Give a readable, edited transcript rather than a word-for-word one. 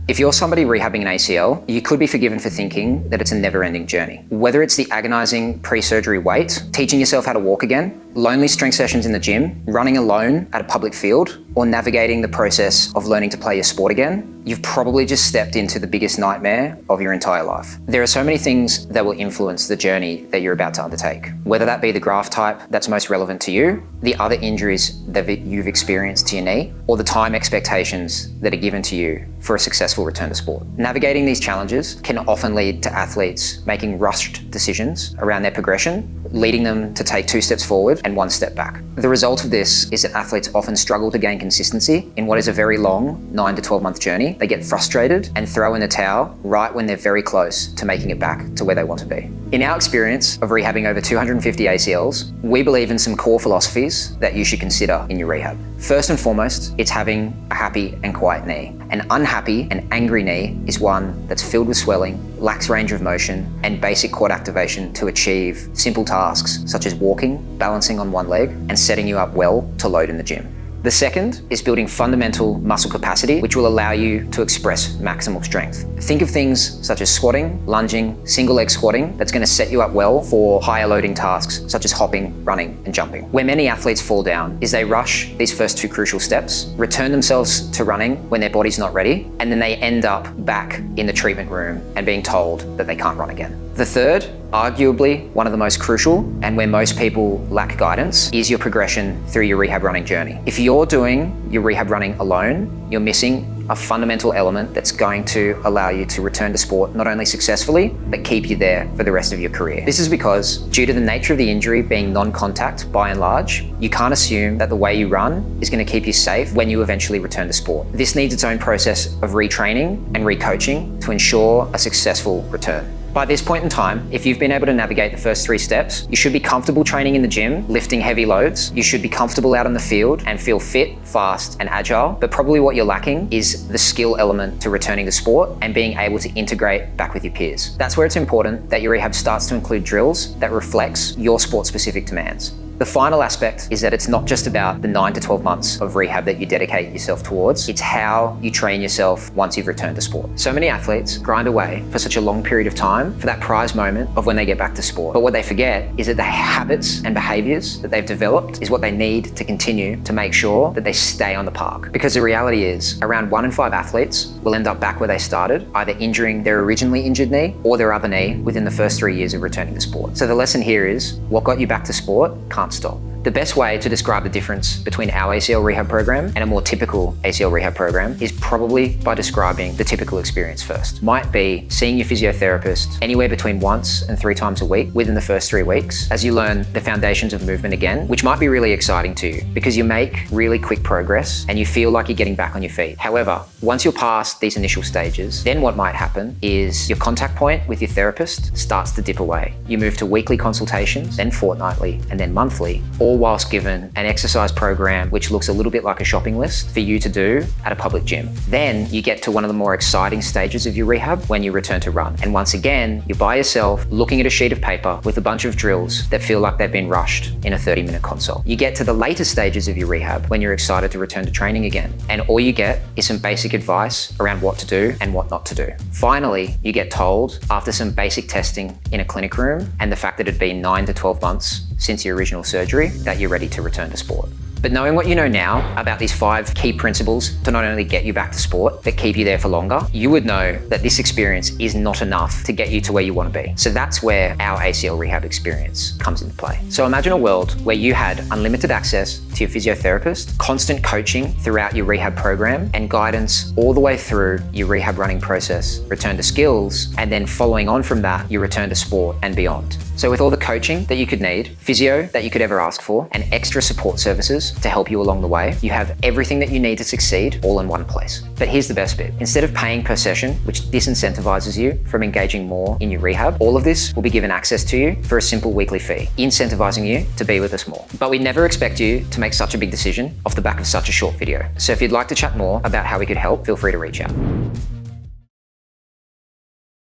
If you're somebody rehabbing an ACL, you could be forgiven for thinking that it's a never-ending journey. Whether it's the agonizing pre-surgery wait, teaching yourself how to walk again, lonely strength sessions in the gym, running alone at a public field, or navigating the process of learning to play your sport again, you've probably just stepped into the biggest nightmare of your entire life. There are so many things that will influence the journey that you're about to undertake, whether that be the graft type that's most relevant to you, the other injuries that you've experienced to your knee, or the time expectations that are given to you for a successful return to sport. Navigating these challenges can often lead to athletes making rushed decisions around their progression, leading them to take 2 steps forward and 1 step back. The result of this is that athletes often struggle to gain consistency in what is a very long 9 to 12 month journey. They get frustrated and throw in the towel right when they're very close to making it back to where they want to be. In our experience of rehabbing over 250 ACLs, we believe in some core philosophies that you should consider in your rehab. First and foremost, it's having a happy and quiet knee. An unhappy and angry knee is one that's filled with swelling, lacks range of motion, and basic quad activation to achieve simple tasks such as walking, balancing on one leg, and setting you up well to load in the gym. The second is building fundamental muscle capacity, which will allow you to express maximal strength. Think of things such as squatting, lunging, single leg squatting, that's going to set you up well for higher loading tasks such as hopping, running, and jumping. Where many athletes fall down is they rush these first 2 crucial steps, return themselves to running when their body's not ready, and then they end up back in the treatment room and being told that they can't run again. The third, arguably one of the most crucial and where most people lack guidance, is your progression through your rehab running journey. If you're doing your rehab running alone, you're missing a fundamental element that's going to allow you to return to sport not only successfully, but keep you there for the rest of your career. This is because, due to the nature of the injury being non-contact by and large, you can't assume that the way you run is going to keep you safe when you eventually return to sport. This needs its own process of retraining and recoaching to ensure a successful return. By this point in time, if you've been able to navigate the first 3 steps, you should be comfortable training in the gym, lifting heavy loads. You should be comfortable out on the field and feel fit, fast, and agile. But probably what you're lacking is the skill element to returning to sport and being able to integrate back with your peers. That's where it's important that your rehab starts to include drills that reflects your sport-specific demands. The final aspect is that it's not just about the 9 to 12 months of rehab that you dedicate yourself towards, it's how you train yourself once you've returned to sport. So many athletes grind away for such a long period of time for that prize moment of when they get back to sport. But what they forget is that the habits and behaviors that they've developed is what they need to continue to make sure that they stay on the park. Because the reality is, around 1 in 5 athletes will end up back where they started, either injuring their originally injured knee or their other knee within the first 3 years of returning to sport. So the lesson here is, what got you back to sport can't stop. The best way to describe the difference between our ACL rehab program and a more typical ACL rehab program is probably by describing the typical experience first. Might be seeing your physiotherapist anywhere between once and 3 times a week within the first 3 weeks as you learn the foundations of movement again, which might be really exciting to you because you make really quick progress and you feel like you're getting back on your feet. However, once you're past these initial stages, then what might happen is your contact point with your therapist starts to dip away. You move to weekly consultations, then fortnightly, and then monthly, all whilst given an exercise program which looks a little bit like a shopping list for you to do at a public gym. Then you get to one of the more exciting stages of your rehab when you return to run. And once again, you're by yourself looking at a sheet of paper with a bunch of drills that feel like they've been rushed in a 30-minute consult. You get to the later stages of your rehab when you're excited to return to training again. And all you get is some basic advice around what to do and what not to do. Finally, you get told, after some basic testing in a clinic room and the fact that it had been 9 to 12 months since your original surgery, that you're ready to return to sport. But knowing what you know now about these 5 key principles to not only get you back to sport, but keep you there for longer, you would know that this experience is not enough to get you to where you want to be. So that's where our ACL rehab experience comes into play. So imagine a world where you had unlimited access to your physiotherapist, constant coaching throughout your rehab program, and guidance all the way through your rehab running process, return to skills, and then following on from that, you return to sport and beyond. So with all the coaching that you could need, physio that you could ever ask for, and extra support services to help you along the way, you have everything that you need to succeed all in one place. But here's the best bit. Instead of paying per session, which disincentivizes you from engaging more in your rehab, all of this will be given access to you for a simple weekly fee, incentivizing you to be with us more. But we never expect you to make such a big decision off the back of such a short video. So if you'd like to chat more about how we could help, feel free to reach out.